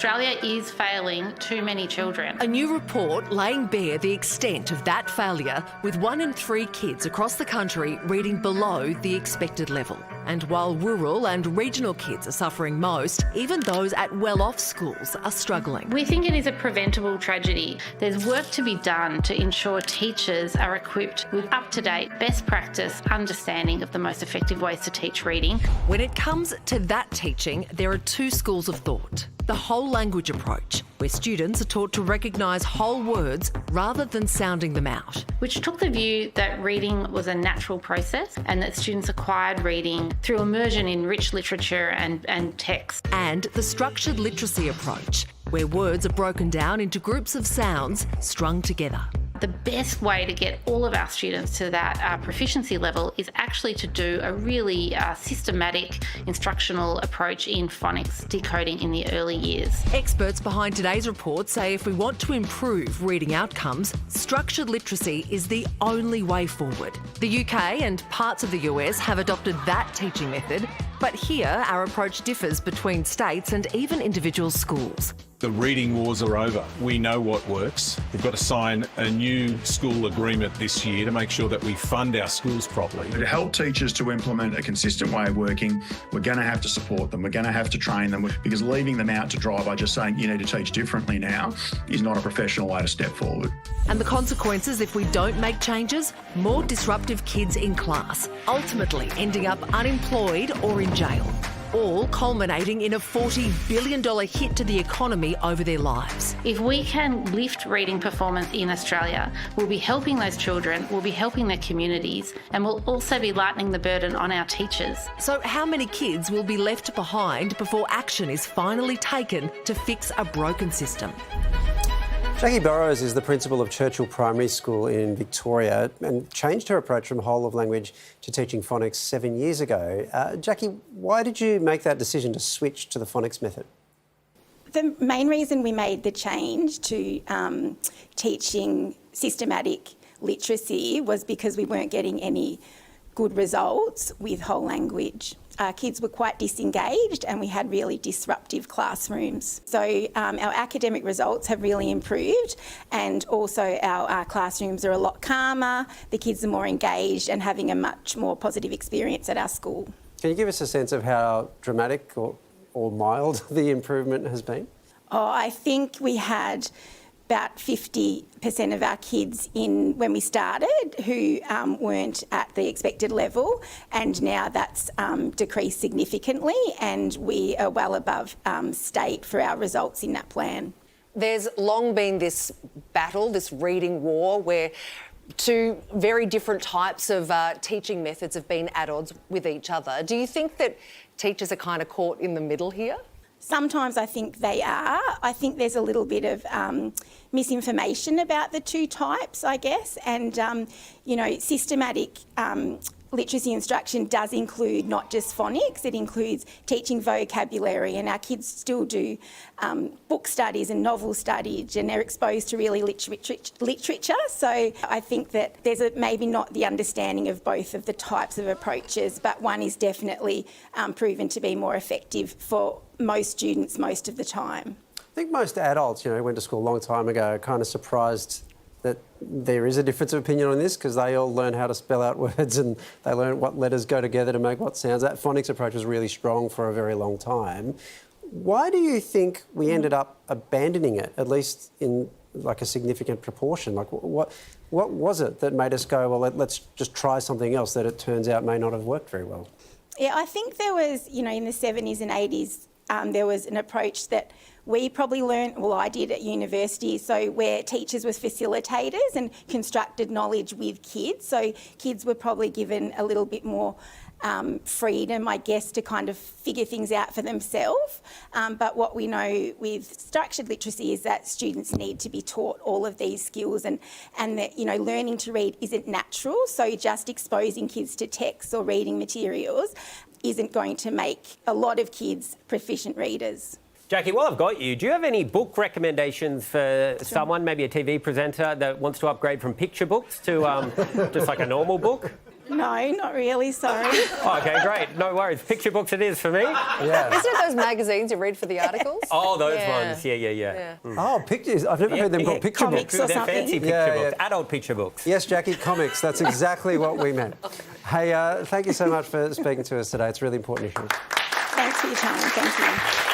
Australia is failing too many children. A new report laying bare the extent of that failure, with 1 in 3 kids across the country reading below the expected level. And while rural and regional kids are suffering most, even those at well-off schools are struggling. We think it is a preventable tragedy. There's work to be done to ensure teachers are equipped with up-to-date, best practice understanding of the most effective ways to teach reading. When it comes to that teaching, there are 2 schools of thought. The whole language approach, where students are taught to recognise whole words rather than sounding them out. Which took the view that reading was a natural process and that students acquired reading through immersion in rich literature and text. And the structured literacy approach, where words are broken down into groups of sounds strung together. The best way to get all of our students to that proficiency level is actually to do a really systematic instructional approach in phonics decoding in the early years. Experts behind today's report say if we want to improve reading outcomes, structured literacy is the only way forward. The UK and parts of the US have adopted that teaching method, but here our approach differs between states and even individual schools. The reading wars are over. We know what works. We've got to sign a new school agreement this year to make sure that we fund our schools properly. To help teachers to implement a consistent way of working, we're going to have to support them. We're going to have to train them, because leaving them out to dry by just saying you need to teach differently now is not a professional way to step forward. And the consequences if we don't make changes? More disruptive kids in class, ultimately ending up unemployed or in jail. All culminating in a $40 billion hit to the economy over their lives. If we can lift reading performance in Australia, we'll be helping those children, we'll be helping their communities, and we'll also be lightening the burden on our teachers. So how many kids will be left behind before action is finally taken to fix a broken system? Jackie Burrows is the principal of Churchill Primary School in Victoria and changed her approach from whole of language to teaching phonics 7 years ago. Jackie, why did you make that decision to switch to the phonics method? The main reason we made the change to teaching systematic literacy was because we weren't getting any good results with whole language. Kids were quite disengaged and we had really disruptive classrooms. So our academic results have really improved, and also our classrooms are a lot calmer, the kids are more engaged and having a much more positive experience at our school. Can you give us a sense of how dramatic or mild the improvement has been? Oh, I think we had about 50% of our kids in when we started who weren't at the expected level, and now that's decreased significantly, and we are well above state for our results in that plan. There's long been this battle, this reading war, where 2 very different types of teaching methods have been at odds with each other. Do you think that teachers are kind of caught in the middle here? Sometimes I think they are. I think there's a little bit of misinformation about the 2 types, I guess. And, systematic literacy instruction does include not just phonics, it includes teaching vocabulary, and our kids still do book studies and novel studies, and they're exposed to really literature. So I think that there's maybe not the understanding of both of the types of approaches, but one is definitely proven to be more effective for most students most of the time. I think most adults, went to school a long time ago, are kind of surprised that there is a difference of opinion on this, because they all learn how to spell out words and they learn what letters go together to make what sounds. That phonics approach was really strong for a very long time. Why do you think we ended up abandoning it, at least in like a significant proportion? Like what was it that made us go, well, let's just try something else that it turns out may not have worked very well? Yeah, I think there was, in the 70s and 80s, there was an approach that we probably learned, well, I did at university, so where teachers were facilitators and constructed knowledge with kids. So kids were probably given a little bit more freedom, I guess, to kind of figure things out for themselves. But what we know with structured literacy is that students need to be taught all of these skills, and that, learning to read isn't natural. So just exposing kids to texts or reading materials isn't going to make a lot of kids proficient readers. Jackie, while I've got you, do you have any book recommendations for someone, maybe a TV presenter, that wants to upgrade from picture books to just like a normal book? No, not really, sorry. Oh, okay, great. No worries. Picture books it is for me. Yeah. Isn't it those magazines you read for the articles? Oh, those Yeah. ones. Yeah. Oh, pictures. I've never heard them called picture Comics books. or They're something. fancy picture Yeah, books. yeah. Adult picture books. Yes, Jackie, comics. That's exactly what we meant. Hey, thank you so much for speaking to us today. It's a really important issue. Thanks for your time. Thank you.